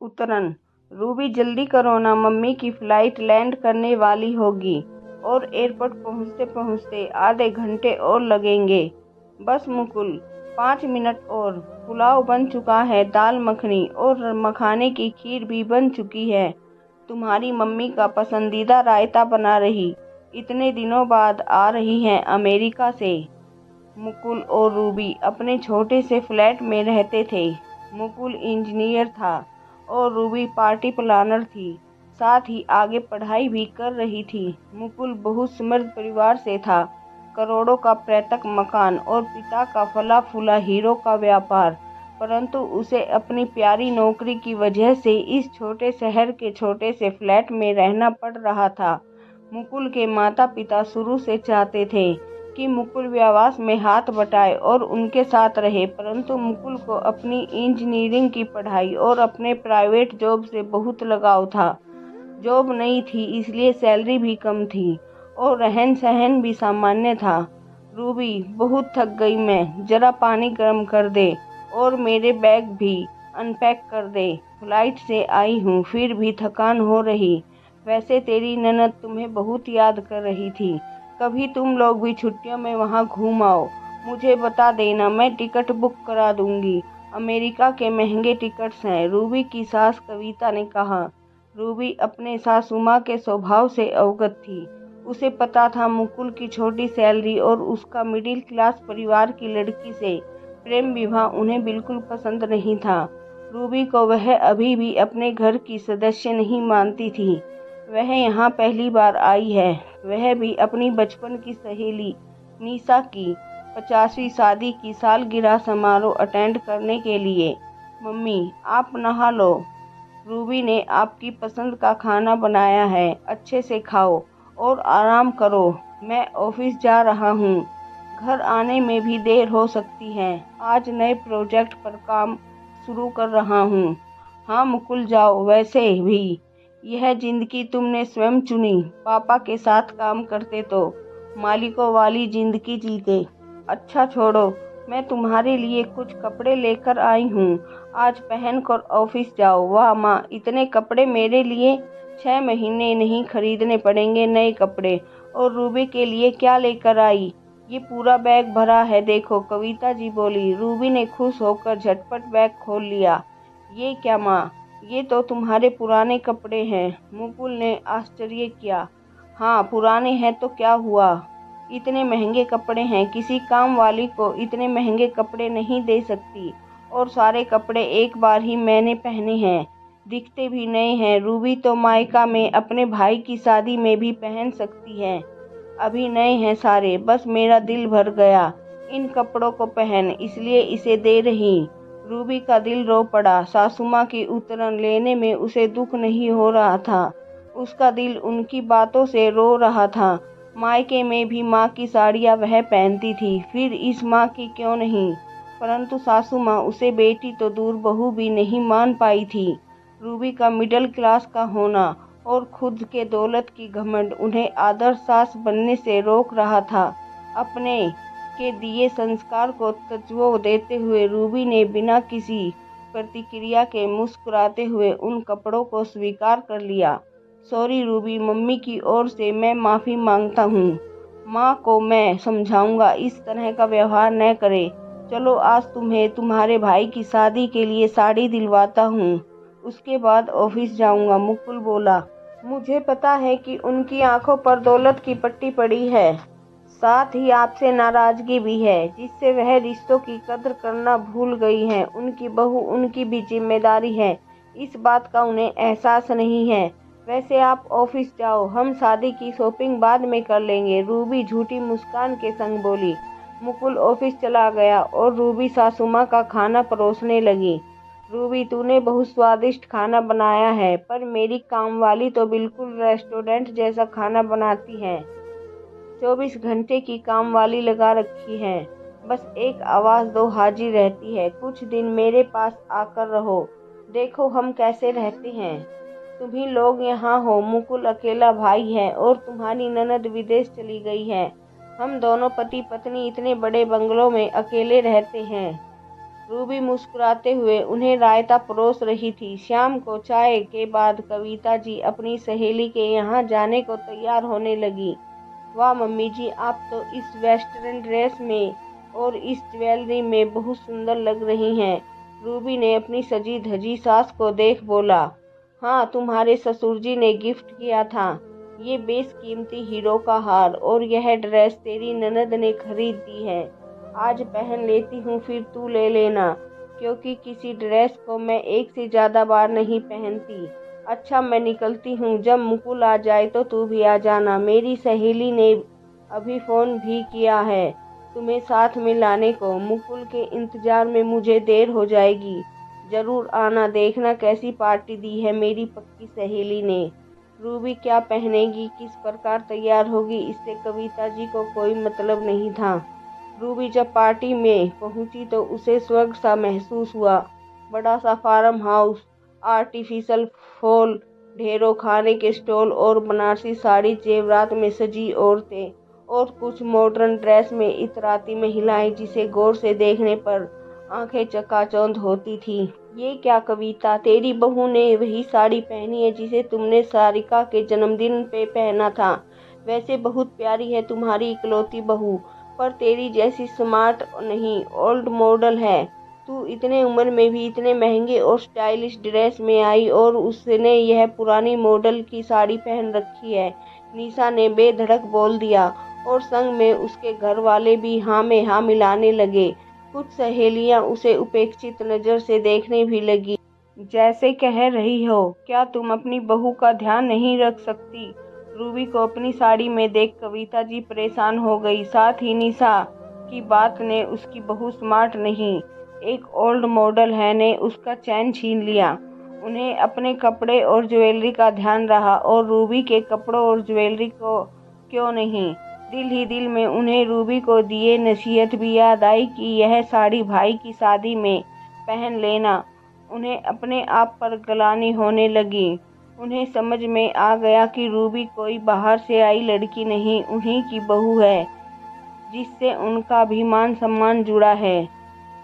उतरन। Ruby जल्दी करो ना, मम्मी की फ्लाइट लैंड करने वाली होगी और एयरपोर्ट पहुंचते पहुंचते आधे घंटे और लगेंगे। बस मुकुल, 5 मिनट और। पुलाव बन चुका है, दाल मखनी और मखाने की खीर भी बन चुकी है। तुम्हारी मम्मी का पसंदीदा रायता बना रही। इतने दिनों बाद आ रही हैं अमेरिका से। मुकुल और रूबी अपने छोटे से फ्लैट में रहते थे। मुकुल इंजीनियर था और रूबी पार्टी प्लानर थी। साथ ही आगे पढ़ाई भी कर रही थी। मुकुल बहुत समृद्ध परिवार से था। करोड़ों का पैतृक मकान और पिता का फला फूला हीरो का व्यापार। परंतु उसे अपनी प्यारी नौकरी की वजह से इस छोटे शहर के छोटे से फ्लैट में रहना पड़ रहा था। मुकुल के माता पिता शुरू से चाहते थे कि मुकुल व्यवसाय में हाथ बटाए और उनके साथ रहे, परंतु मुकुल को अपनी इंजीनियरिंग की पढ़ाई और अपने प्राइवेट जॉब से बहुत लगाव था। जॉब नहीं थी इसलिए सैलरी भी कम थी और रहन सहन भी सामान्य था। रूबी, बहुत थक गई मैं, जरा पानी गर्म कर दे और मेरे बैग भी अनपैक कर दे। फ्लाइट से आई हूँ फिर भी थकान हो रही। वैसे तेरी ननद तुम्हें बहुत याद कर रही थी। कभी तुम लोग भी छुट्टियों में वहाँ घूम आओ, मुझे बता देना, मैं टिकट बुक करा दूंगी। अमेरिका के महंगे टिकट्स हैं, रूबी की सास कविता ने कहा। रूबी अपने सासू माँ के स्वभाव से अवगत थी। उसे पता था मुकुल की छोटी सैलरी और उसका मिडिल क्लास परिवार की लड़की से प्रेम विवाह उन्हें बिल्कुल पसंद नहीं था। रूबी को वह अभी भी अपने घर की सदस्य नहीं मानती थी। वह यहाँ पहली बार आई है, वह भी अपनी बचपन की सहेली निशा की 50वीं शादी की सालगिरह समारोह अटेंड करने के लिए। मम्मी, आप नहा लो, रूबी ने आपकी पसंद का खाना बनाया है, अच्छे से खाओ और आराम करो। मैं ऑफिस जा रहा हूँ, घर आने में भी देर हो सकती है। आज नए प्रोजेक्ट पर काम शुरू कर रहा हूँ। हाँ मुकुल, जाओ। वैसे भी यह जिंदगी तुमने स्वयं चुनी। पापा के साथ काम करते तो मालिकों वाली जिंदगी जीते। अच्छा छोड़ो, मैं तुम्हारे लिए कुछ कपड़े लेकर आई हूँ, आज पहनकर ऑफिस जाओ। वाह माँ, इतने कपड़े मेरे लिए? 6 महीने नहीं खरीदने पड़ेंगे नए कपड़े। और रूबी के लिए क्या लेकर आई? ये पूरा बैग भरा है, देखो, कविता जी बोली। रूबी ने खुश होकर झटपट बैग खोल लिया। ये क्या माँ, ये तो तुम्हारे पुराने कपड़े हैं। मुकुल ने आश्चर्य किया। हाँ पुराने हैं तो क्या हुआ, इतने महंगे कपड़े हैं, किसी काम वाली को इतने महंगे कपड़े नहीं दे सकती। और सारे कपड़े एक बार ही मैंने पहने हैं, दिखते भी नए हैं। रूबी तो मायका में अपने भाई की शादी में भी पहन सकती है, अभी नए हैं सारे। बस मेरा दिल भर गया इन कपड़ों को पहन, इसलिए इसे दे रही। रूबी का दिल रो पड़ा। सासू माँ की उतरन लेने में उसे दुख नहीं हो रहा था, उसका दिल उनकी बातों से रो रहा था। मायके में भी माँ की साड़ियाँ वह पहनती थी, फिर इस माँ की क्यों नहीं? परंतु सासू माँ उसे बेटी तो दूर बहू भी नहीं मान पाई थी। रूबी का मिडिल क्लास का होना और खुद के दौलत की घमंड उन्हें आदर्श सास बनने से रोक रहा था। अपने के दिए संस्कार को तवज्जो देते हुए रूबी ने बिना किसी प्रतिक्रिया के मुस्कुराते हुए उन कपड़ों को स्वीकार कर लिया। सॉरी रूबी, मम्मी की ओर से मैं माफ़ी मांगता हूँ। माँ को मैं समझाऊंगा इस तरह का व्यवहार न करे। चलो आज तुम्हें तुम्हारे भाई की शादी के लिए साड़ी दिलवाता हूँ, उसके बाद ऑफिस जाऊंगा। मुकुल बोला। मुझे पता है कि उनकी आंखों पर दौलत की पट्टी पड़ी है, साथ ही आपसे नाराजगी भी है, जिससे वह रिश्तों की कद्र करना भूल गई हैं। उनकी बहू उनकी भी जिम्मेदारी है, इस बात का उन्हें एहसास नहीं है। वैसे आप ऑफिस जाओ, हम शादी की शॉपिंग बाद में कर लेंगे, रूबी झूठी मुस्कान के संग बोली। मुकुल ऑफिस चला गया और रूबी सासू माँ का खाना परोसने लगी। रूबी, तूने बहुत स्वादिष्ट खाना बनाया है, पर मेरी कामवाली तो बिल्कुल रेस्टोरेंट जैसा खाना बनाती है। 24 घंटे की कामवाली लगा रखी है, बस एक आवाज़ दो हाजिर रहती है। कुछ दिन मेरे पास आकर रहो, देखो हम कैसे रहते हैं। तुम्ही लोग यहाँ हो, मुकुल अकेला भाई है और तुम्हारी ननद विदेश चली गई है। हम दोनों पति पत्नी इतने बड़े बंगलों में अकेले रहते हैं। रूबी मुस्कुराते हुए उन्हें रायता परोस रही थी। शाम को चाय के बाद कविता जी अपनी सहेली के यहाँ जाने को तैयार होने लगी। वाह मम्मी जी, आप तो इस वेस्टर्न ड्रेस में और इस ज्वेलरी में बहुत सुंदर लग रही हैं। रूबी ने अपनी सजी धजी सास को देख बोला, हाँ, तुम्हारे ससुर जी ने गिफ्ट किया था। ये बेशकीमती हीरो का हार और यह ड्रेस तेरी ननद ने खरीद दी है। आज पहन लेती हूँ, फिर तू ले लेना, क्योंकि किसी ड्रेस को मैं एक से ज़्यादा बार नहीं पहनती। अच्छा, मैं निकलती हूँ, जब मुकुल आ जाए तो तू भी आ जाना। मेरी सहेली ने अभी फ़ोन भी किया है तुम्हें साथ में लाने को। मुकुल के इंतज़ार में मुझे देर हो जाएगी। ज़रूर आना, देखना कैसी पार्टी दी है मेरी पक्की सहेली ने। रूबी क्या पहनेगी, किस प्रकार तैयार होगी, इससे कविता जी को कोई मतलब नहीं था। रूबी जब पार्टी में पहुंची तो उसे स्वर्ग सा महसूस हुआ। बड़ा सा फार्म हाउस, आर्टिफिशियल फूल, ढेरों खाने के स्टॉल और बनारसी साड़ी जेवरात में सजी औरतें और कुछ मॉडर्न ड्रेस में इतराती महिलाएं जिसे गौर से देखने पर आंखें चकाचौंध होती थी। ये क्या कविता, तेरी बहू ने वही साड़ी पहनी है जिसे तुमने सारिका के जन्मदिन पे पहना था। वैसे बहुत प्यारी है तुम्हारी इकलौती बहू, पर तेरी जैसी स्मार्ट नहीं, ओल्ड मॉडल है। तू इतने उम्र में भी इतने महंगे और स्टाइलिश ड्रेस में आई और उसने यह पुरानी मॉडल की साड़ी पहन रखी है। निशा ने बेधड़क बोल दिया और संग में उसके घर वाले भी हाँ में हाँ मिलाने लगे। कुछ सहेलियां उसे उपेक्षित नजर से देखने भी लगी, जैसे कह रही हो, क्या तुम अपनी बहू का ध्यान नहीं रख सकती। रूबी को अपनी साड़ी में देख कविता जी परेशान हो गई। साथ ही निशा की बात ने उसकी बहू स्मार्ट नहीं, एक ओल्ड मॉडल है ने उसका चैन छीन लिया। उन्हें अपने कपड़े और ज्वेलरी का ध्यान रहा और रूबी के कपड़ों और ज्वेलरी को क्यों नहीं। दिल ही दिल में उन्हें रूबी को दिए नसीहत भी याद आई कि यह साड़ी भाई की शादी में पहन लेना। उन्हें अपने आप पर ग्लानि होने लगी। उन्हें समझ में आ गया कि रूबी कोई बाहर से आई लड़की नहीं, उन्हीं की बहू है जिससे उनका भी मान सम्मान जुड़ा है।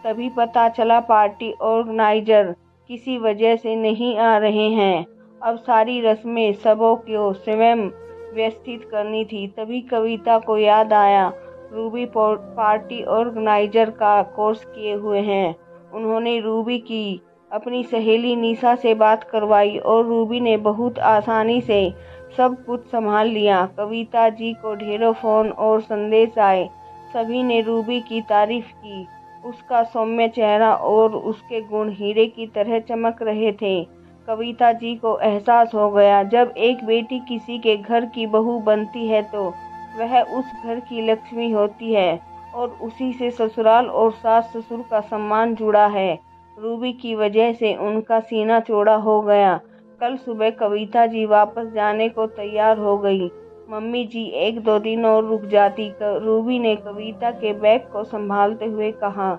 तभी पता चला पार्टी ऑर्गेनाइजर किसी वजह से नहीं आ रहे हैं। अब सारी रस्में सबों को स्वयं व्यवस्थित करनी थी। तभी कविता को याद आया, रूबी पार्टी ऑर्गेनाइजर का कोर्स किए हुए हैं। उन्होंने रूबी की अपनी सहेली निशा से बात करवाई और रूबी ने बहुत आसानी से सब कुछ संभाल लिया। कविता जी को ढेरों फोन और संदेश आए। सभी ने रूबी की तारीफ की। उसका सौम्य चेहरा और उसके गुण हीरे की तरह चमक रहे थे। कविता जी को एहसास हो गया, जब एक बेटी किसी के घर की बहू बनती है तो वह उस घर की लक्ष्मी होती है और उसी से ससुराल और सास ससुर का सम्मान जुड़ा है। रूबी की वजह से उनका सीना चौड़ा हो गया। कल सुबह कविता जी वापस जाने को तैयार हो गई। मम्मी जी, 1-2 दिन और रुक जाती, रूबी ने कविता के बैग को संभालते हुए कहा।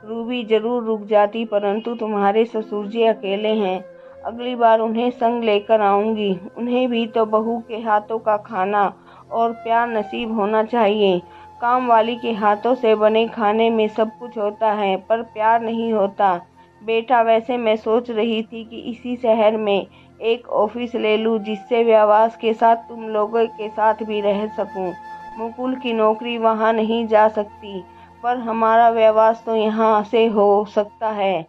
रूबी जरूर रुक जाती, परंतु तुम्हारे ससुर जी अकेले हैं। अगली बार उन्हें संग लेकर आऊंगी। उन्हें भी तो बहू के हाथों का खाना और प्यार नसीब होना चाहिए। काम वाली के हाथों से बने खाने में सब कुछ होता है, पर प्यार नहीं होता। बेटा, वैसे मैं सोच रही थी कि इसी शहर में एक ऑफिस ले लूं, जिससे व्यवसाय के साथ तुम लोगों के साथ भी रह सकूं। मुकुल की नौकरी वहां नहीं जा सकती, पर हमारा व्यवसाय तो यहाँ से हो सकता है,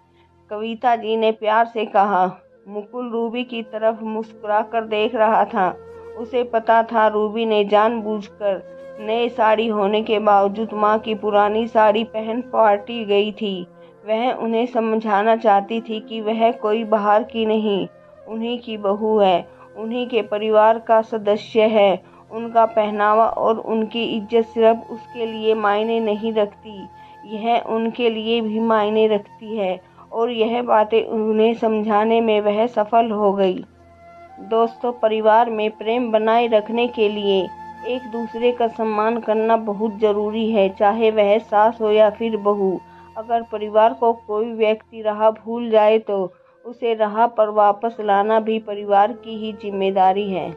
कविता जी ने प्यार से कहा। मुकुल रूबी की तरफ मुस्कुराकर देख रहा था। उसे पता था रूबी ने जानबूझकर नए साड़ी होने के बावजूद माँ की पुरानी साड़ी पहन पार्टी गई थी। वह उन्हें समझाना चाहती थी कि वह कोई बाहर की नहीं, उन्हीं की बहू है, उन्हीं के परिवार का सदस्य है। उनका पहनावा और उनकी इज्जत सिर्फ उसके लिए मायने नहीं रखती, यह उनके लिए भी मायने रखती है। और यह बातें उन्हें समझाने में वह सफल हो गई। दोस्तों, परिवार में प्रेम बनाए रखने के लिए एक दूसरे का सम्मान करना बहुत ज़रूरी है, चाहे वह सास हो या फिर बहू। अगर परिवार को कोई व्यक्ति राह भूल जाए तो उसे राह पर वापस लाना भी परिवार की ही जिम्मेदारी है।